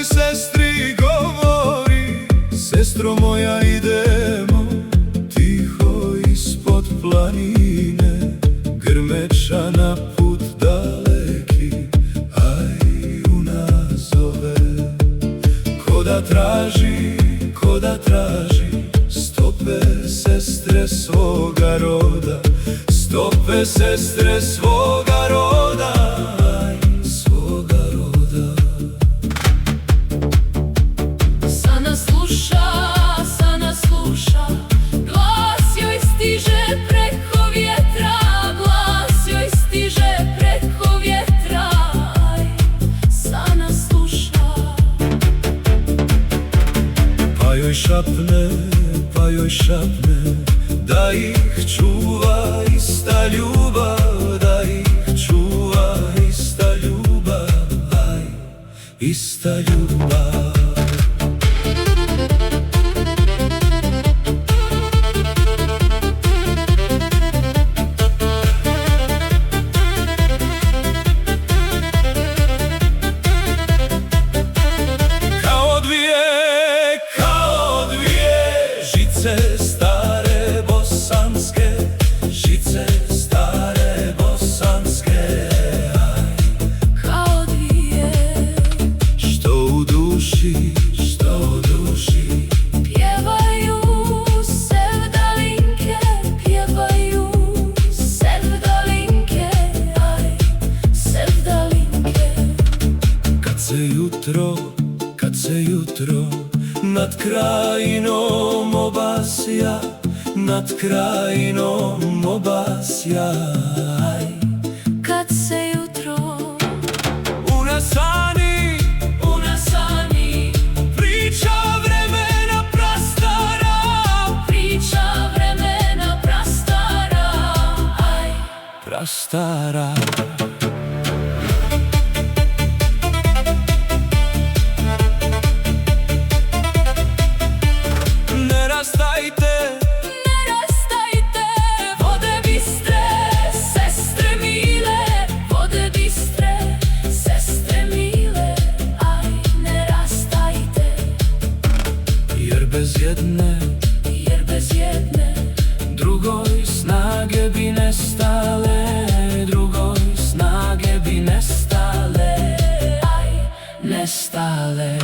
i sestri govori: sestro moja, idemo tiho ispod planine, grmeča na put daleki, aj u nas zove. Ko da traži stope sestre svoga roda, stope sestre svoga roda, aj svoga roda. Sana sluša, glas joj stiže preko vjetra, glas joj stiže preko vjetra, aj Sana sluša. Pa joj šapne da ih čuva ista ljubav, da ih čuva ista ljubav, aj ista ljubav. Žice stare bosanske, žice stare bosanske, aj Kao dvije, što u duši pjevaju sevdalinke, pjevaju sevdalinke, aj sevdalinke. Kad se jutro nad krajinom obasja, nad krajinom obasja, aj Kad se jutro unasani priča vremena prastara, priča vremena prastara, aj prastara. Ne rastajte, vode bistre, sestre mile, vode bistre, sestre mile, aj ne rastajte. jer bez jedne drugoj snage bi nestale, drugoj snage bi nestale, Aj nestale.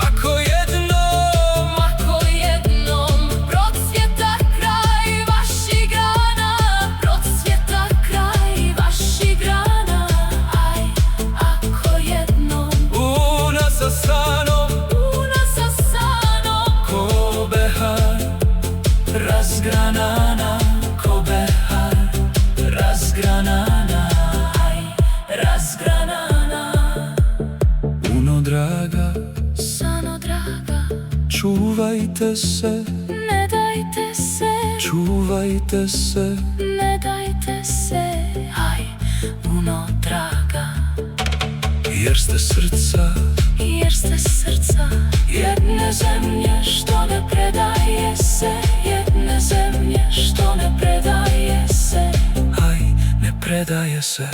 Ako jednom procvjeta kraj vaših grana, procvjeta kraj vaših grana, aj ako jednom unasasanom ko behar razgranana, ko behar razgranana, aj razgranana. Uno draga, Sano draga, čuvajte se, ne dajte se, čuvajte se, ne dajte se, aj Uno draga. jer ste srca Jedne zemlje što ne predaje se, jedne zemlje što ne predaje se, aj ne predaje se.